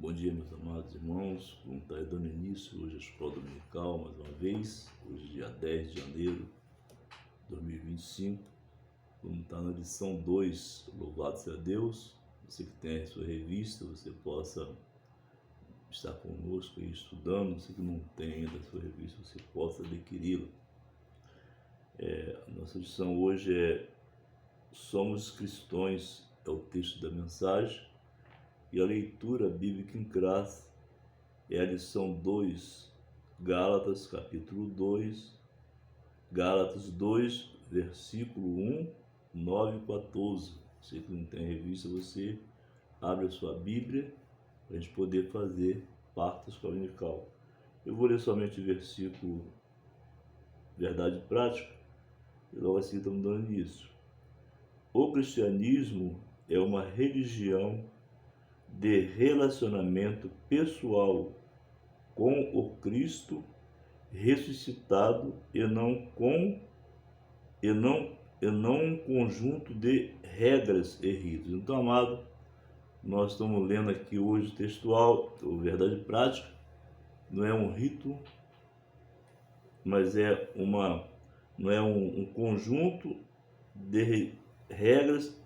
Bom dia, meus amados irmãos. Vamos estar dando início hoje à escola dominical, mais uma vez. Hoje, dia 10 de janeiro de 2025. Vamos estar na lição 2. Louvado seja Deus. Você que tem a sua revista, você possa estar conosco aí estudando. Você que não tem ainda a sua revista, você possa adquiri-la. A nossa lição hoje é Somos Cristãos, é o texto da mensagem. E a leitura bíblica em classe é a lição 2, Gálatas, capítulo 2, Gálatas 2, versículo 1, 9 e 14. Você que não tem revista, você abre a sua Bíblia para a gente poder fazer parte da escola dominical. Eu vou ler somente o versículo Verdade Prática e logo assim estamos dando início. O cristianismo é uma religião de relacionamento pessoal com o Cristo ressuscitado e não um conjunto de regras e ritos. Então, amado, nós estamos lendo aqui hoje o textual, o Verdade Prática. Não é um rito, mas não é um conjunto de regras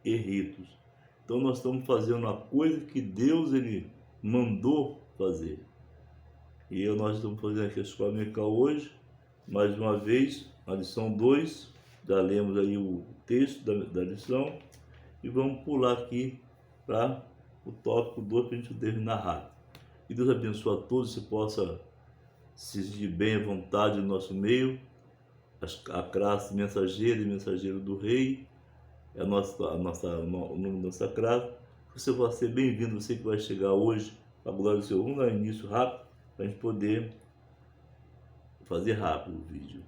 e ritos. Então nós estamos fazendo a coisa que Deus ele mandou fazer. E nós estamos fazendo aqui a escola dominical hoje, mais uma vez, a lição 2, já lemos aí o texto da lição, e vamos pular aqui para o tópico 2 para a gente terminar rápido. Que Deus abençoe a todos, você possa se sentir bem à vontade no nosso meio, a classe mensageira e mensageiro do rei, o nome da nossa classe. Você vai ser bem-vindo, você que vai chegar hoje, a glória do Senhor. Vamos dar início rápido, para a gente poder fazer rápido o vídeo.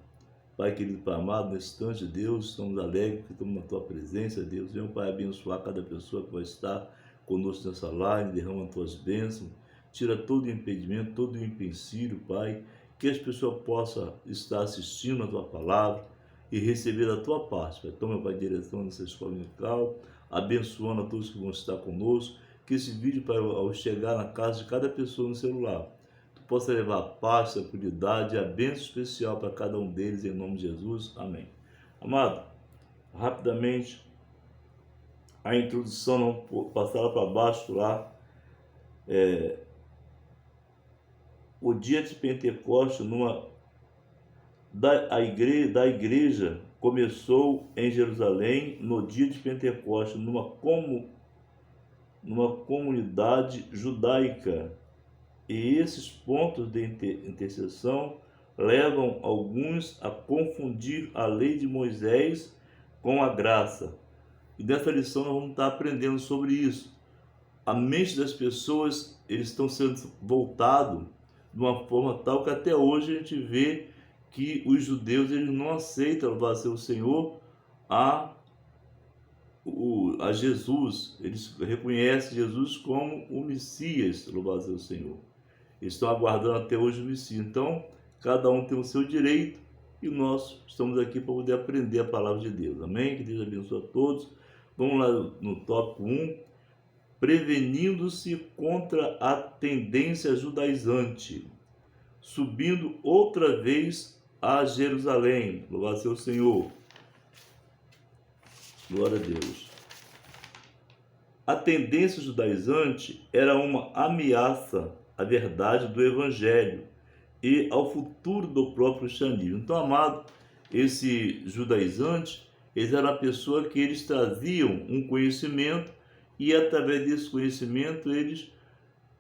Pai querido, Pai amado, nesse instante, Deus, estamos alegres que estamos na Tua presença, Deus. Venha, Pai, abençoar cada pessoa que vai estar conosco nessa live, derrama as Tuas bênçãos, tira todo o impedimento, todo o empecilho, Pai, que as pessoas possam estar assistindo a Tua palavra e receber da Tua parte. Pai, toma, Pai, direção nessa escola dominical, abençoando a todos que vão estar conosco, que esse vídeo, Pai, ao chegar na casa de cada pessoa no celular, Tu possa levar paz, tranquilidade e a bênção especial para cada um deles, em nome de Jesus. Amém. Amado, rapidamente, a introdução, não passar para baixo lá, o dia de Pentecostes, da igreja começou em Jerusalém no dia de Pentecostes, numa comunidade judaica. E esses pontos de interseção levam alguns a confundir a lei de Moisés com a graça. E nessa lição nós vamos estar aprendendo sobre isso. A mente das pessoas, eles estão sendo voltados de uma forma tal que até hoje a gente vê que os judeus eles não aceitam louvar o Senhor a Jesus. Eles reconhecem Jesus como o Messias, louvado seja o Senhor. Eles estão aguardando até hoje o Messias. Então, cada um tem o seu direito e nós estamos aqui para poder aprender a palavra de Deus. Amém? Que Deus abençoe a todos. Vamos lá no tópico 1. Prevenindo-se contra a tendência judaizante, subindo outra vez a Jerusalém. Louvado seja o Senhor. Glória a Deus. A tendência judaizante era uma ameaça à verdade do Evangelho e ao futuro do próprio cristianismo. Então, amado, esse judaizante, eles eram a pessoa que eles traziam um conhecimento e através desse conhecimento eles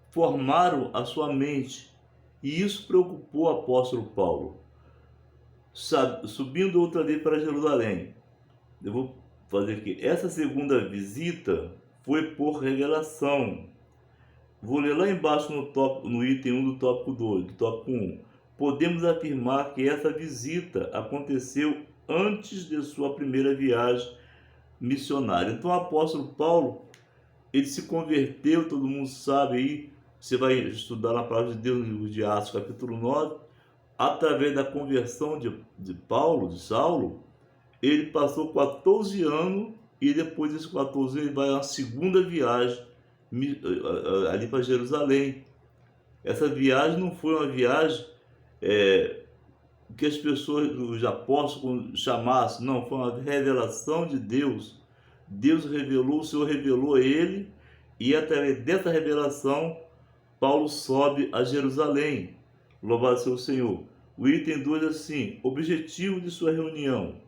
formaram a sua mente. E isso preocupou o apóstolo Paulo. Subindo outra vez para Jerusalém. Eu vou fazer aqui. Essa segunda visita foi por revelação. Vou ler lá embaixo no item 1 do tópico 2, do tópico 1. Podemos afirmar que essa visita aconteceu antes de sua primeira viagem missionária. Então o apóstolo Paulo, ele se converteu, todo mundo sabe aí, você vai estudar na palavra de Deus no livro de Atos, capítulo 9, através da conversão de Saulo, ele passou 14 anos e depois desses 14 anos ele vai a uma segunda viagem ali para Jerusalém. Essa viagem não foi uma viagem que as pessoas, os apóstolos chamassem, não, foi uma revelação de Deus. Deus revelou, o Senhor revelou a ele, e através dessa revelação, Paulo sobe a Jerusalém. Louvado seja o Senhor. O item 2 é assim: objetivo de sua reunião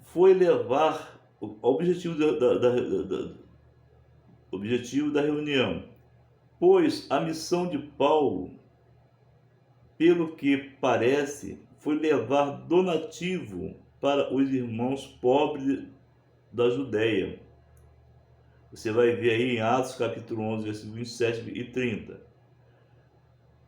foi levar, objetivo da reunião, pois a missão de Paulo, pelo que parece, foi levar donativo para os irmãos pobres da Judéia. Você vai ver aí em Atos capítulo 11, versículos 27 e 30.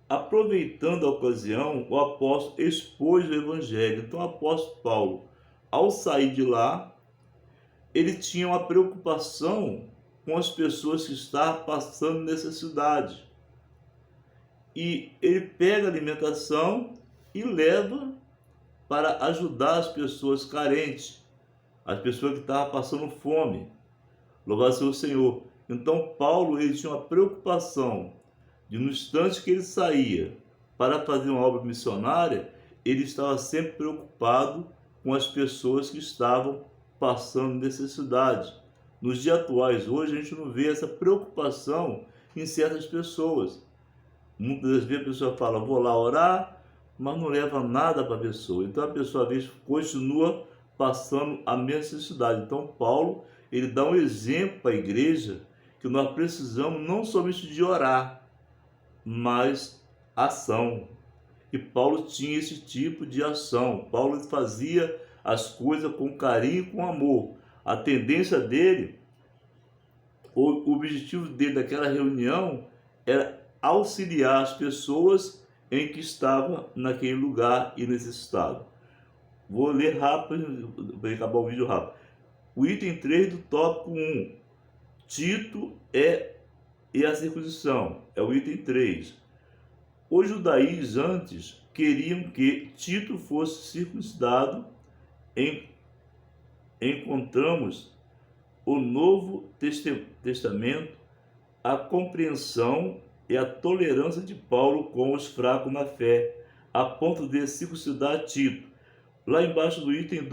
Aproveitando a ocasião, o apóstolo expôs o evangelho. Então o apóstolo Paulo, ao sair de lá, ele tinha uma preocupação com as pessoas que estavam passando necessidade. E ele pega a alimentação e leva para ajudar as pessoas carentes, as pessoas que estavam passando fome. Louvado seja o Senhor. Então Paulo, ele tinha uma preocupação de, no instante que ele saía para fazer uma obra missionária, ele estava sempre preocupado com as pessoas que estavam passando necessidade. Nos dias atuais, hoje, a gente não vê essa preocupação em certas pessoas. Muitas vezes a pessoa fala, vou lá orar, mas não leva nada para a pessoa. Então a pessoa, às vezes, continua passando a necessidade. Então Paulo, ele dá um exemplo para a igreja que nós precisamos não somente de orar, mas ação. E Paulo tinha esse tipo de ação. Paulo fazia as coisas com carinho e com amor. A tendência dele, o objetivo dele daquela reunião era auxiliar as pessoas em que estavam naquele lugar e necessitado. Vou ler rápido, para acabar o vídeo rápido. O item 3 do tópico 1. Tito e a circuncisão. É o item 3. Os judaizantes queriam que Tito fosse circuncidado. Encontramos o Novo Testamento, a compreensão e a tolerância de Paulo com os fracos na fé, a ponto de circuncidar Tito. Lá embaixo do item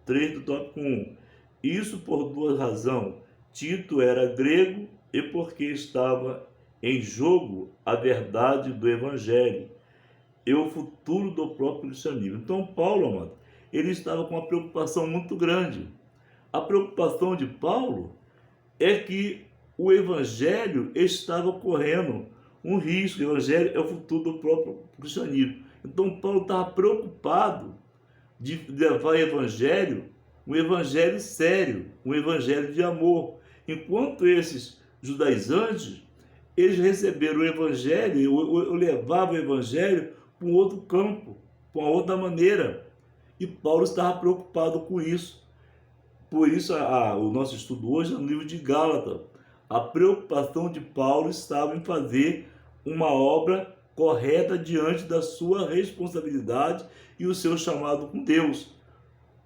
3 do tópico 1. Isso por duas razões. Tito era grego e porque estava em jogo a verdade do evangelho e o futuro do próprio cristianismo. Então Paulo, amado, ele estava com uma preocupação muito grande. A preocupação de Paulo é que o evangelho estava correndo um risco. O evangelho é o futuro do próprio cristianismo. Então Paulo estava preocupado de levar um evangelho sério, um evangelho de amor. Enquanto esses judaizantes, eles receberam o evangelho, eu levava o evangelho para um outro campo, para uma outra maneira. E Paulo estava preocupado com isso. Por isso, o nosso estudo hoje é no livro de Gálatas. A preocupação de Paulo estava em fazer uma obra correta diante da sua responsabilidade e o seu chamado com Deus.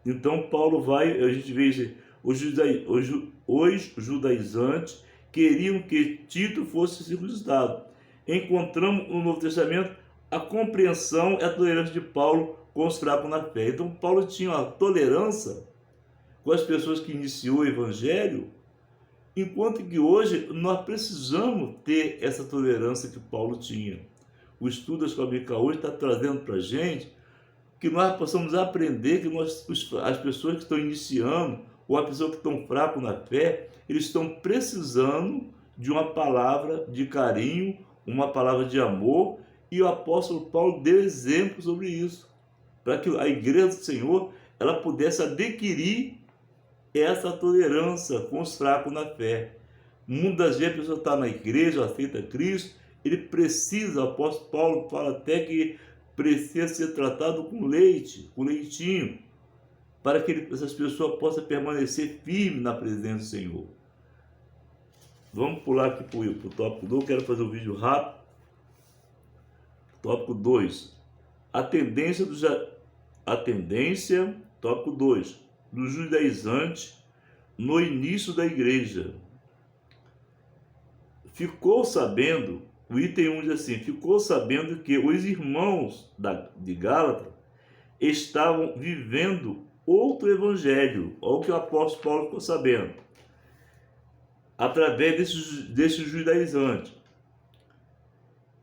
Então Paulo vai, a gente vê os judaizantes queriam que Tito fosse circuncidado. Encontramos no Novo Testamento a compreensão e a tolerância de Paulo com os fracos na fé. Então Paulo tinha uma tolerância com as pessoas que iniciou o evangelho, enquanto que hoje nós precisamos ter essa tolerância que Paulo tinha. O estudo da Escola Bíblica hoje está trazendo para a gente que nós possamos aprender que as pessoas que estão iniciando, ou as pessoas que estão fracas na fé, eles estão precisando de uma palavra de carinho, uma palavra de amor, e o apóstolo Paulo deu exemplo sobre isso, para que a igreja do Senhor ela pudesse adquirir essa tolerância com os fracos na fé. Muitas vezes a pessoa está na igreja, aceita Cristo, ele precisa, o apóstolo Paulo fala até que precisa ser tratado com leite, com leitinho, para que essas pessoas possam permanecer firmes na presença do Senhor. Vamos pular aqui para o tópico 2, quero fazer um vídeo rápido. Tópico 2. Tópico 2, do judaizante no início da igreja. Ficou sabendo, o item 1 diz assim, ficou sabendo que os irmãos de Gálatas estavam vivendo outro evangelho. Olha o que o apóstolo Paulo ficou sabendo, através desses judaizantes.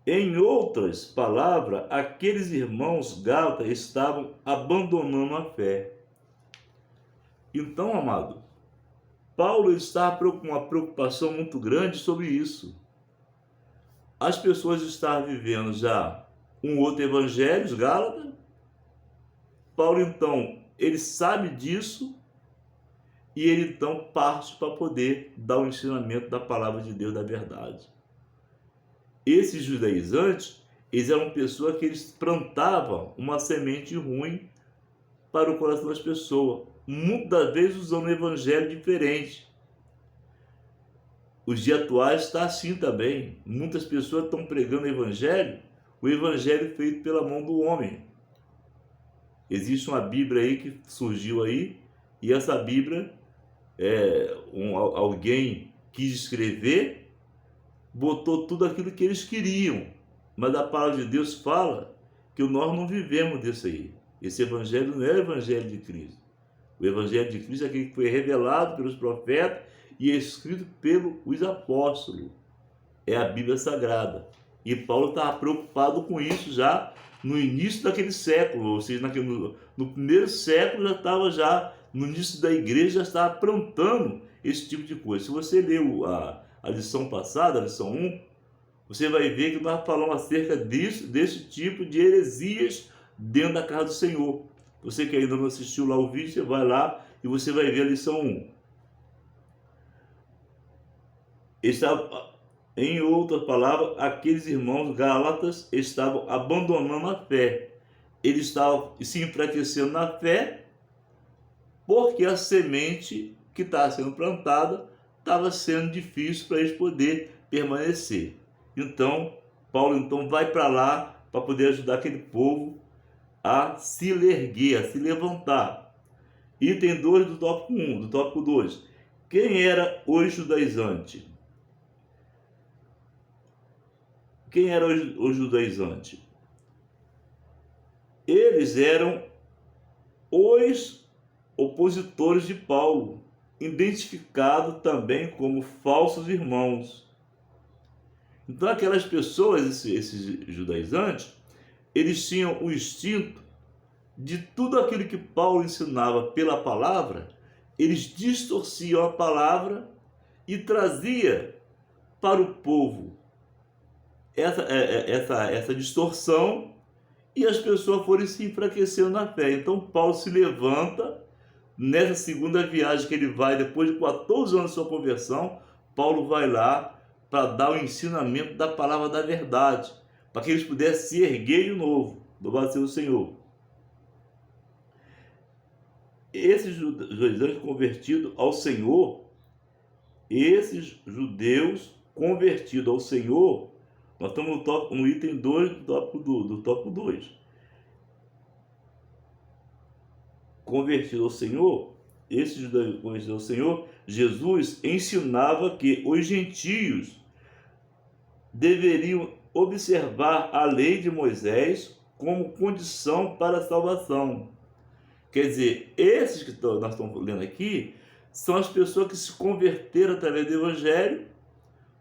Em outras palavras, aqueles irmãos gálatas estavam abandonando a fé. Então, amado, Paulo está com uma preocupação muito grande sobre isso. As pessoas estavam vivendo já um outro evangelho, os gálatas. Paulo, então, ele sabe disso e ele, então, parte para poder dar o ensinamento da palavra de Deus, da verdade. Esses judaizantes, eles eram pessoas que eles plantavam uma semente ruim para o coração das pessoas, muitas vezes usando um evangelho diferente. Os dias atuais está assim também. Muitas pessoas estão pregando o evangelho feito pela mão do homem. Existe uma Bíblia aí que surgiu aí, e essa Bíblia, alguém quis escrever, botou tudo aquilo que eles queriam, mas a palavra de Deus fala que nós não vivemos disso aí. Esse evangelho não é o evangelho de Cristo. O evangelho de Cristo é aquele que foi revelado pelos profetas e escrito pelos apóstolos. É a Bíblia Sagrada. E Paulo estava preocupado com isso já no início daquele século, ou seja, no primeiro século já no início da igreja, já estava plantando esse tipo de coisa. Se você leu a lição passada, a lição 1, você vai ver que nós falamos acerca desse tipo de heresias dentro da casa do Senhor. Você que ainda não assistiu lá o vídeo, você vai lá e você vai ver a lição 1. Em outras palavras, aqueles irmãos gálatas estavam abandonando a fé. Eles estavam se enfraquecendo na fé porque a semente que estava sendo plantada estava sendo difícil para eles poderem permanecer. Então, Paulo vai para lá para poder ajudar aquele povo a se erguer, a se levantar. Item 2 do tópico 1, do tópico 2. Quem era os judaizantes? Quem eram os judaizantes? Eles eram os opositores de Paulo, identificados também como falsos irmãos. Então aquelas pessoas, esses judaizantes, eles tinham o instinto de tudo aquilo que Paulo ensinava pela palavra, eles distorciam a palavra e trazia para o povo essa distorção, e as pessoas foram se enfraquecendo na fé. Então Paulo se levanta nessa segunda viagem que ele vai, depois de 14 anos de sua conversão. Paulo vai lá para dar o ensinamento da palavra da verdade, para que eles pudessem se erguer de novo. Louvado seja o Senhor. Esses judeus convertidos ao Senhor, esses judeus convertidos ao Senhor, nós estamos no item 2 do tópico 2. Convertido ao Senhor, esses judeus convertidos ao Senhor, Jesus ensinava que os gentios deveriam observar a lei de Moisés como condição para a salvação. Quer dizer, esses que nós estamos lendo aqui são as pessoas que se converteram através do Evangelho,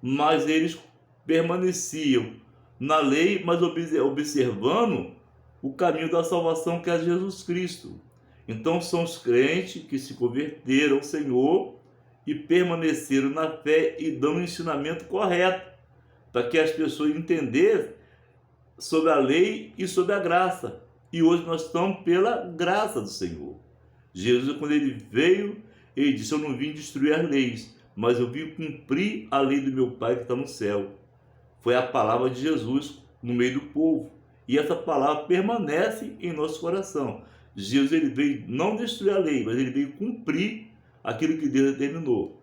mas eles permaneciam na lei, mas observando o caminho da salvação, que é Jesus Cristo. Então são os crentes que se converteram ao Senhor e permaneceram na fé e dando o ensinamento correto, para que as pessoas entendessem sobre a lei e sobre a graça. E hoje nós estamos pela graça do Senhor. Jesus, quando ele veio, ele disse: eu não vim destruir as leis, mas eu vim cumprir a lei do meu Pai que está no céu. Foi a palavra de Jesus no meio do povo. E essa palavra permanece em nosso coração. Jesus, ele veio não destruir a lei, mas ele veio cumprir aquilo que Deus determinou.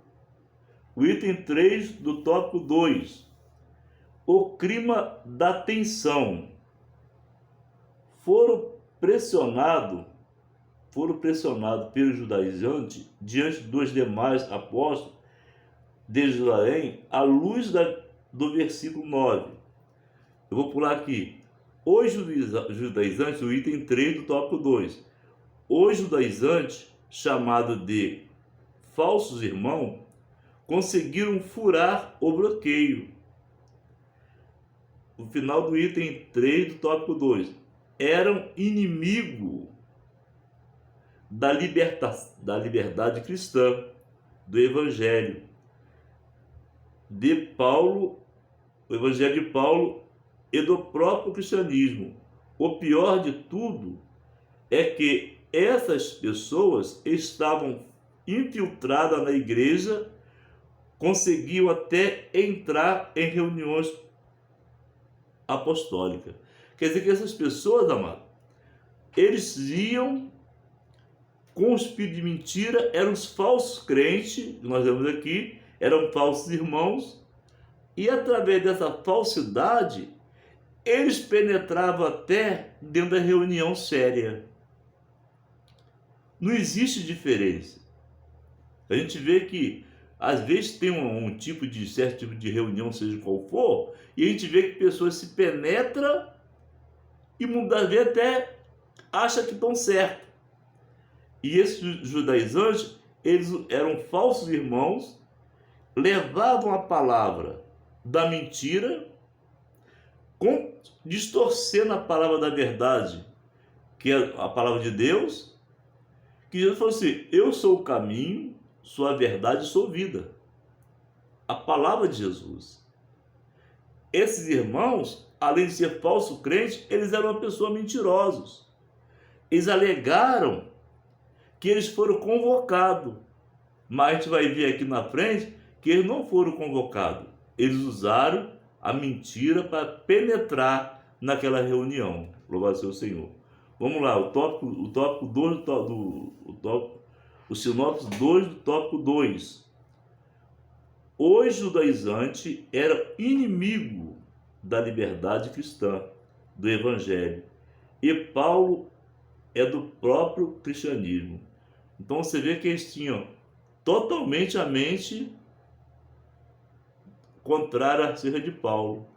O item 3 do tópico 2. O clima da tensão. Foram pressionados foram pressionados pelos judaizantes diante dos demais apóstolos de Jerusalém, à luz do versículo 9. Eu vou pular aqui. Os judaizantes, o item 3 do tópico 2. Os judaizantes, chamados de falsos irmãos, conseguiram furar o bloqueio. O final do item 3 do tópico 2. Eram inimigo da liberdade cristã, do Evangelho de Paulo, o Evangelho de Paulo e do próprio cristianismo. O pior de tudo é que essas pessoas estavam infiltradas na igreja, conseguiam até entrar em reuniões apostólicas. Quer dizer que essas pessoas, amado, eles iam com o espírito de mentira, eram os falsos crentes, que nós vemos aqui, eram falsos irmãos, e através dessa falsidade, eles penetravam até dentro da reunião séria. Não existe diferença. A gente vê que, às vezes, tem certo tipo de reunião, seja qual for, e a gente vê que pessoas se penetram e muitas vezes até acham que estão certos. E esses judaizantes, eles eram falsos irmãos, levavam a palavra da mentira, distorcendo a palavra da verdade, que é a palavra de Deus, que Jesus falou assim: eu sou o caminho, sou a verdade e sou vida. A palavra de Jesus. Esses irmãos, além de ser falsos crentes, eles eram uma pessoa mentirosos. Eles alegaram que eles foram convocados, mas a gente vai ver aqui na frente que eles não foram convocados. Eles usaram a mentira para penetrar naquela reunião. Louvado seja o Senhor. Vamos lá, o tópico 2 o sinopse 2 do tópico 2. O judaizante era inimigo da liberdade cristã, do Evangelho, e Paulo é do próprio cristianismo. Então você vê que eles tinham totalmente a mente contrária acerca de Paulo.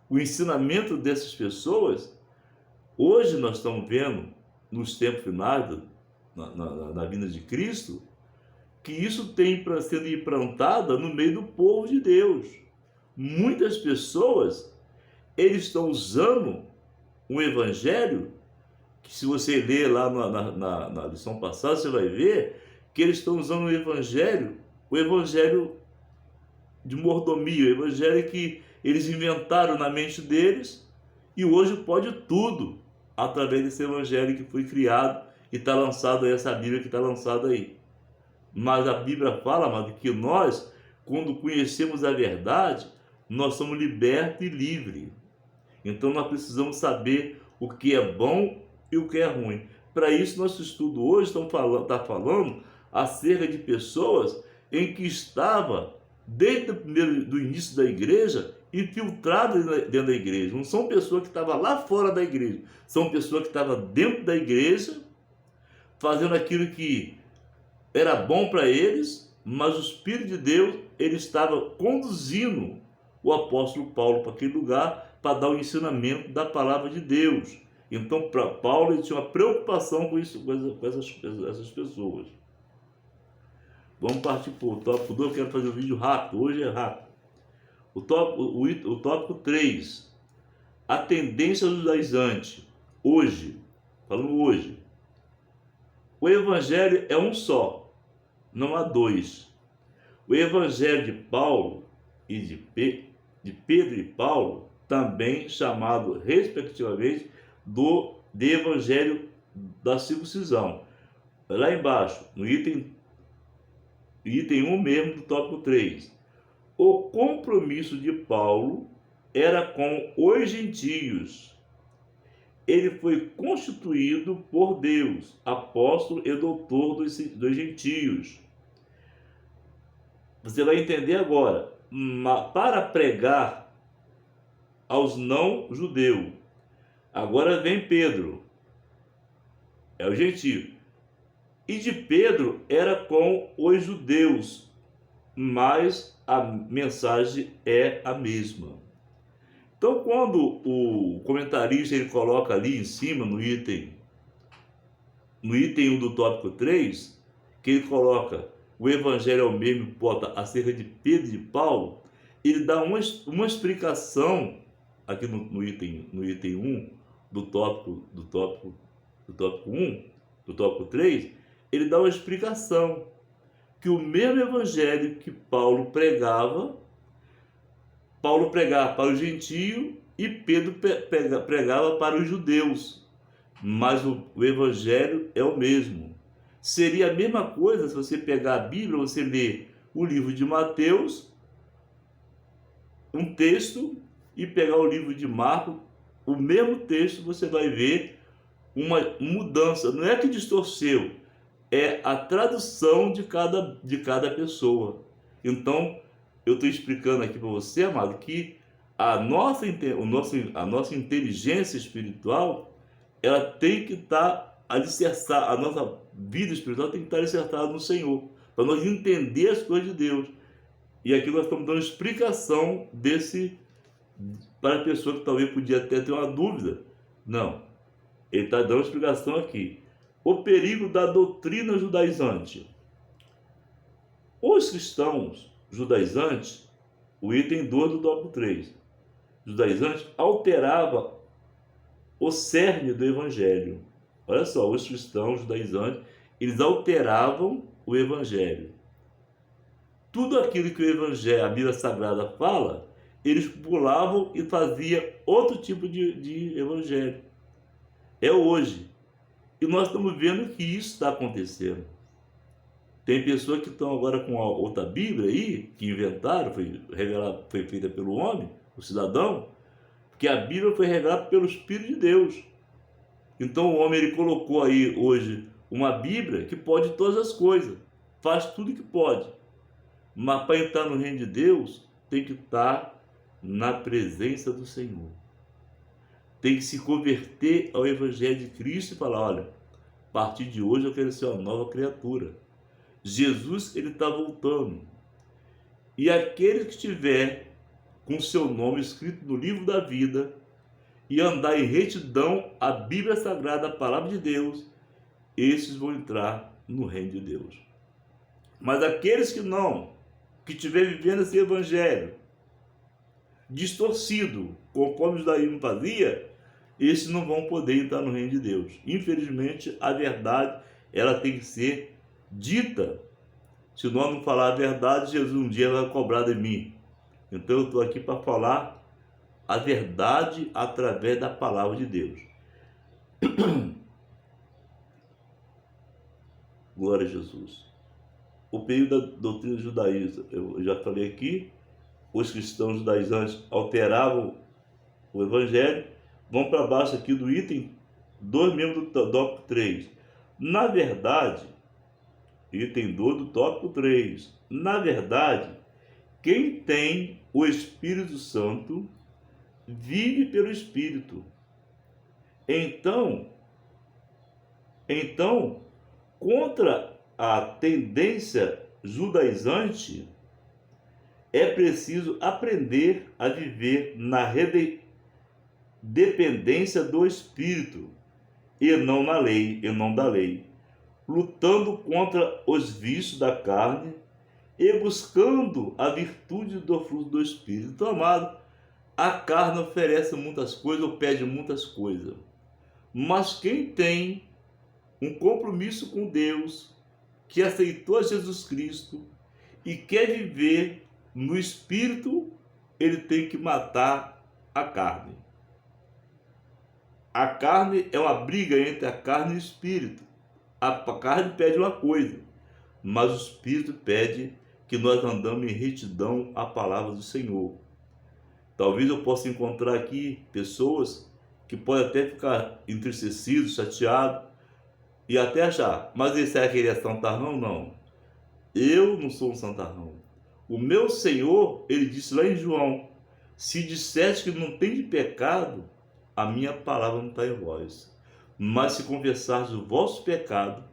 O ensinamento dessas pessoas, hoje nós estamos vendo, nos tempos finais, na vinda de Cristo, que isso tem sendo implantado no meio do povo de Deus. Muitas pessoas, eles estão usando um evangelho, que se você ler lá na lição passada, você vai ver que eles estão usando o evangelho de mordomia, o evangelho que eles inventaram na mente deles, e hoje pode tudo através desse evangelho que foi criado e está lançado aí, essa Bíblia que está lançada aí. Mas a Bíblia fala, amado, que nós, quando conhecemos a verdade, nós somos libertos e livres. Então nós precisamos saber o que é bom e o que é ruim. Para isso, nosso estudo hoje está falando acerca de pessoas em que estava, desde o início da igreja, infiltradas dentro da igreja. Não são pessoas que estavam lá fora da igreja, são pessoas que estavam dentro da igreja, fazendo aquilo que era bom para eles, mas o Espírito de Deus, ele estava conduzindo o apóstolo Paulo para aquele lugar para dar o ensinamento da palavra de Deus. Então, para Paulo, ele tinha uma preocupação com isso, com essas pessoas. Vamos partir para o tópico 2, eu quero fazer um vídeo rápido, hoje é rápido. O tópico 3, a tendência judaizante, hoje, falando hoje. O evangelho é um só, não há dois. O evangelho de Paulo e de Pedro e Paulo, também chamado, respectivamente, de evangelho da circuncisão. Lá embaixo, no item 1 mesmo do tópico 3. O compromisso de Paulo era com os gentios. Ele foi constituído por Deus, apóstolo e doutor dos gentios. Você vai entender agora, para pregar aos não-judeus. Agora vem Pedro, é o gentio. e de Pedro era com os judeus, mas a mensagem é a mesma. Então, quando o comentarista ele coloca ali em cima, no item 1 do tópico 3, que ele coloca o evangelho é o mesmo, bota acerca de Pedro e de Paulo, ele dá uma explicação aqui no item 1 do tópico 1, do tópico 3, ele dá uma explicação que o mesmo evangelho que Paulo pregava para o gentio e Pedro pregava para os judeus, mas o evangelho é o mesmo. Seria a mesma coisa se você pegar a Bíblia, você ler o livro de Mateus, um texto, e pegar o livro de Marcos, o mesmo texto, você vai ver uma mudança. Não é que distorceu, é a tradução de cada pessoa. Então, eu estou explicando aqui para você, amado, que a nossa inteligência espiritual, ela tem que estar alicerçada, a nossa vida espiritual tem que estar alicerçada no Senhor, para nós entender as coisas de Deus. E aqui nós estamos dando explicação para a pessoa que talvez podia até ter uma dúvida. Não, ele está dando explicação aqui. O perigo da doutrina judaizante. Os cristãos judaizantes, o item 2 do tópico 3, judaizantes, alterava o cerne do evangelho. Olha só, os cristãos judaizantes, eles alteravam o evangelho. Tudo aquilo que o evangelho, a Bíblia Sagrada fala, eles pulavam e faziam outro tipo de evangelho. É hoje. E nós estamos vendo que isso está acontecendo. Tem pessoas que estão agora com a outra Bíblia aí, que inventaram, foi feita pelo homem, o cidadão, porque a Bíblia foi revelada pelo Espírito de Deus. Então o homem ele colocou aí hoje uma Bíblia que pode todas as coisas, faz tudo que pode. Mas para entrar no reino de Deus, tem que estar na presença do Senhor. Tem que se converter ao Evangelho de Cristo e falar, olha, a partir de hoje eu quero ser uma nova criatura. Jesus, ele está voltando. E aquele que estiver com seu nome escrito no livro da vida e andar em retidão a Bíblia Sagrada, a Palavra de Deus, esses vão entrar no reino de Deus. Mas aqueles que não, que estiver vivendo esse evangelho distorcido, conforme o judaísmo fazia, esses não vão poder entrar no reino de Deus. Infelizmente, a verdade, ela tem que ser dita. Se nós não falar a verdade, Jesus um dia vai cobrar de mim. Então eu estou aqui para falar a verdade através da palavra de Deus. Glória a Jesus. O período da doutrina judaísta, eu já falei aqui, os cristãos judaizantes alteravam o evangelho. Vamos para baixo aqui do item 2 mesmo do tópico 3. Na verdade, item 2 do tópico 3. Na verdade, quem tem o Espírito Santo vive pelo Espírito. Então, contra a tendência judaizante, é preciso aprender a viver na dependência do Espírito e não na lei, e não da lei, lutando contra os vícios da carne e buscando a virtude do fruto do Espírito. Então, amado, a carne oferece muitas coisas ou pede muitas coisas, mas quem tem um compromisso com Deus, que aceitou Jesus Cristo e quer viver no Espírito, ele tem que matar a carne. A carne é uma briga entre a carne e o Espírito. A carne pede uma coisa, mas o Espírito pede que nós andamos em retidão à palavra do Senhor. Talvez eu possa encontrar aqui pessoas que podem até ficar entristecidos, chateados, e até achar, mas esse é aquele santarrão? Não. Eu não sou um santarrão. O meu Senhor, ele disse lá em João, se disseres que não tem de pecado, a minha palavra não está em vós. Mas se confessares o vosso pecado,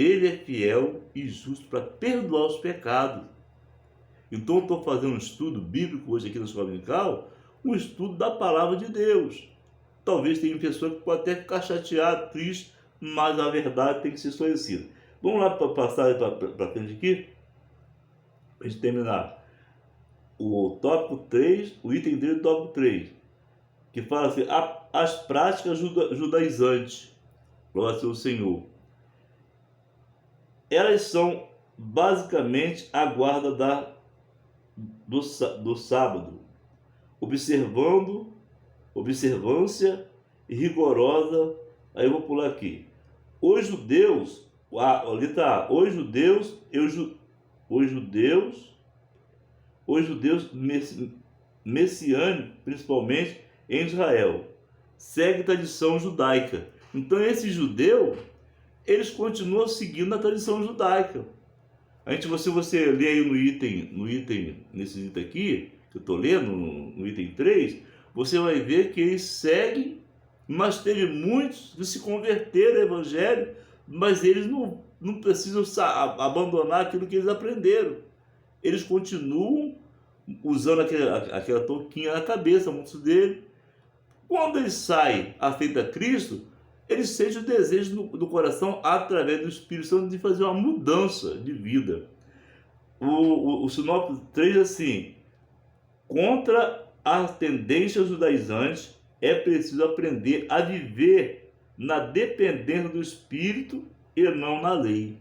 Ele é fiel e justo para perdoar os pecados. Então eu estou fazendo um estudo bíblico hoje aqui na escola dominical, um estudo da palavra de Deus. Talvez tenha pessoa que pode até ficar chateada, triste, mas a verdade tem que ser esclarecida. Vamos lá para passar para frente aqui, para a gente terminar. O tópico 3, o item 3 do tópico 3, que fala assim, as práticas judaizantes, glória ao Senhor. Elas são basicamente a guarda do sábado, observância rigorosa. Aí eu vou pular aqui. Os judeus, letra A, os judeus messiânicos, principalmente em Israel, seguem a tradição judaica. Então esses judeus, eles continuam seguindo a tradição judaica. Se você ler aí nesse item aqui, que eu estou lendo, no item 3, você vai ver que eles seguem, mas teve muitos que se converteram ao evangelho, mas eles não precisam abandonar aquilo que eles aprenderam. Eles continuam usando aquela touquinha na cabeça, muitos deles. Quando eles saem afeitos a Cristo, eles sentem o desejo do coração, através do Espírito Santo, de fazer uma mudança de vida. O Sinóptico 3 assim: contra as tendências judaizantes, é preciso aprender a viver na dependência do Espírito e não na lei.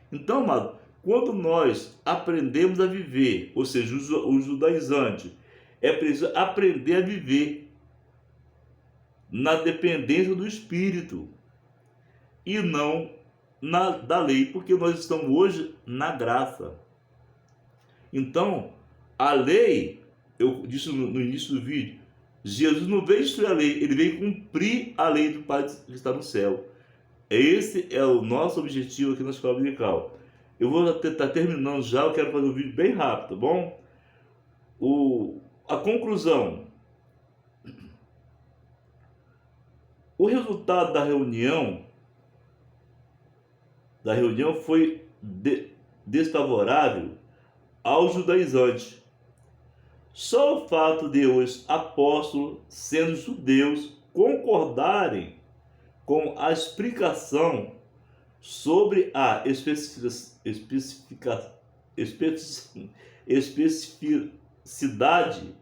Então, amado, quando nós aprendemos a viver, ou seja, o judaizante, é preciso aprender a viver na dependência do Espírito e não da lei, porque nós estamos hoje na graça. Então, a lei, eu disse no início do vídeo, Jesus não veio destruir a lei, ele veio cumprir a lei do Pai que está no céu. Esse é o nosso objetivo aqui na escola dominical. Eu vou estar terminando já, eu quero fazer um vídeo bem rápido, tá bom? A conclusão. O resultado da reunião foi desfavorável aos judaizantes. Só o fato de os apóstolos, sendo judeus, concordarem com a explicação sobre a especificidade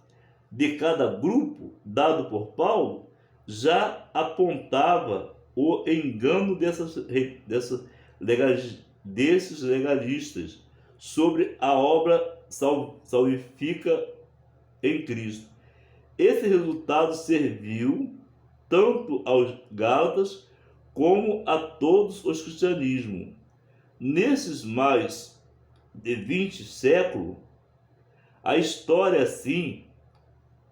de cada grupo dado por Paulo já apontava o engano desses legalistas sobre a obra salvífica em Cristo. Esse resultado serviu tanto aos Gálatas como a todos os cristianismos. Nesses mais de 20 séculos, a história assim,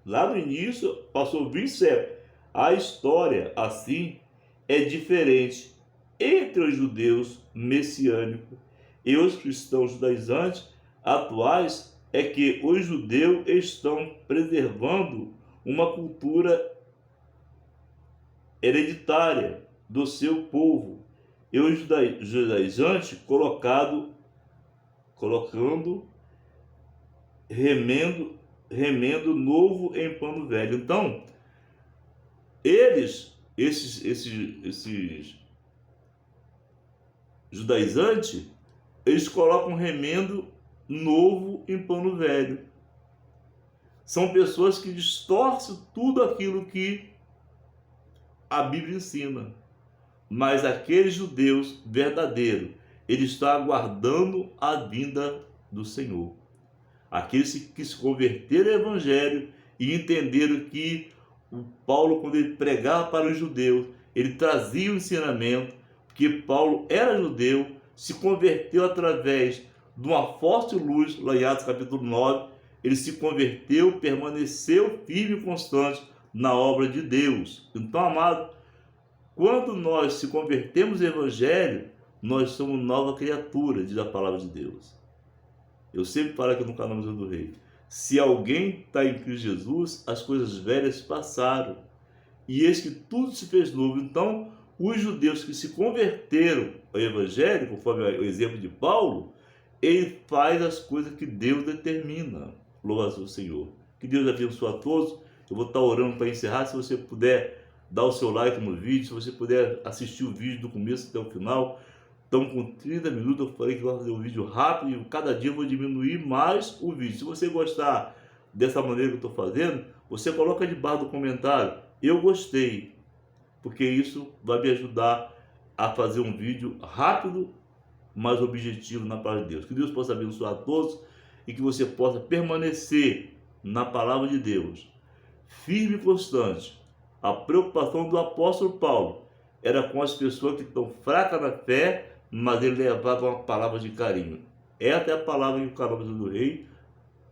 lá no início, passou 20 séculos, a história assim é diferente entre os judeus messiânicos e os cristãos judaizantes atuais. É que os judeus estão preservando uma cultura hereditária do seu povo, e os judaizantes colocando remendo novo em pano velho. Então, esses judaizantes, eles colocam remendo novo em pano velho. São pessoas que distorcem tudo aquilo que a Bíblia ensina. Mas aqueles judeus verdadeiros, eles estão aguardando a vinda do Senhor. Aqueles que se converteram ao Evangelho e entenderam que o Paulo, quando ele pregava para os judeus, ele trazia o ensinamento, porque Paulo era judeu, se converteu através de uma forte luz, lá em Atos capítulo 9, ele se converteu, permaneceu firme e constante na obra de Deus. Então, amado, quando nós se convertemos ao Evangelho, nós somos nova criatura, diz a palavra de Deus. Eu sempre falo aqui no canal Museu do Rei. Se alguém está em Cristo Jesus, as coisas velhas passaram, e eis que tudo se fez novo. Então, Os judeus que se converteram ao Evangelho, conforme o exemplo de Paulo, ele faz as coisas que Deus determina. Louva ao Senhor. Que Deus abençoe a todos. Eu vou estar orando para encerrar. Se você puder dar o seu like no vídeo, se você puder assistir o vídeo do começo até o final. Estamos com 30 minutos, eu falei que vou fazer um vídeo rápido e cada dia eu vou diminuir mais o vídeo. Se você gostar dessa maneira que eu estou fazendo, você coloca debaixo do comentário, eu gostei, porque isso vai me ajudar a fazer um vídeo rápido, mas objetivo na palavra de Deus. Que Deus possa abençoar a todos e que você possa permanecer na palavra de Deus, firme e constante. A preocupação do apóstolo Paulo era com as pessoas que estão fracas na fé, mas ele levava uma palavra de carinho. Essa é a palavra que o Canal do Rei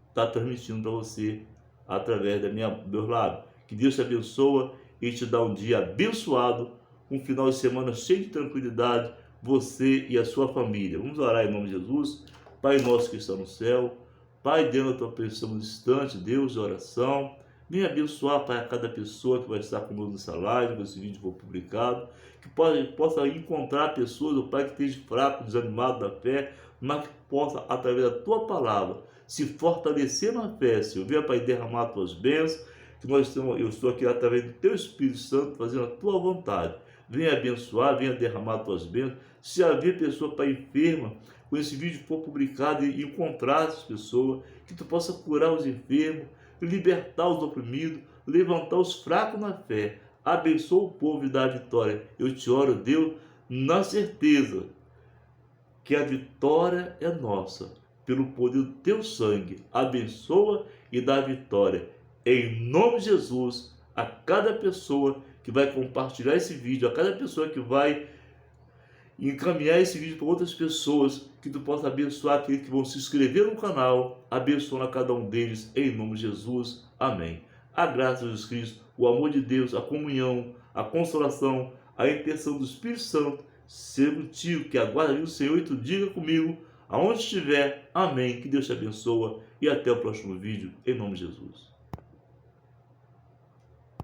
está transmitindo para você através do meu lábios. Que Deus te abençoe e te dá um dia abençoado, um final de semana cheio de tranquilidade, você e a sua família. Vamos orar em nome de Jesus. Pai nosso que está no céu, Pai, dentro da tua presença distante, Deus de oração, venha abençoar, Pai, a cada pessoa que vai estar conosco nessa live, quando esse vídeo for publicado, que possa encontrar pessoas, o Pai, que esteja fraco, desanimado da fé, mas que possa, através da tua palavra, se fortalecer na fé, Senhor. Venha, Pai, derramar as tuas bênçãos, que eu estou aqui através do teu Espírito Santo, fazendo a tua vontade. Venha abençoar, venha derramar as tuas bênçãos. Se haver pessoa, Pai, enferma, quando esse vídeo for publicado e encontrar essas pessoas, que tu possa curar os enfermos, libertar os oprimidos, levantar os fracos na fé. Abençoa o povo e dá a vitória. Eu te oro, Deus, na certeza que a vitória é nossa, pelo poder do teu sangue. Abençoa e dá a vitória. Em nome de Jesus, a cada pessoa que vai compartilhar esse vídeo, a cada pessoa que vai encaminhar esse vídeo para outras pessoas, que tu possa abençoar aqueles que vão se inscrever no canal, abençoa a cada um deles, em nome de Jesus, amém. A graça de Jesus Cristo, o amor de Deus, a comunhão, a consolação, a intercessão do Espírito Santo, seja contigo, que aguarda o Senhor e tu diga comigo, aonde estiver, amém, que Deus te abençoe e até o próximo vídeo, em nome de Jesus.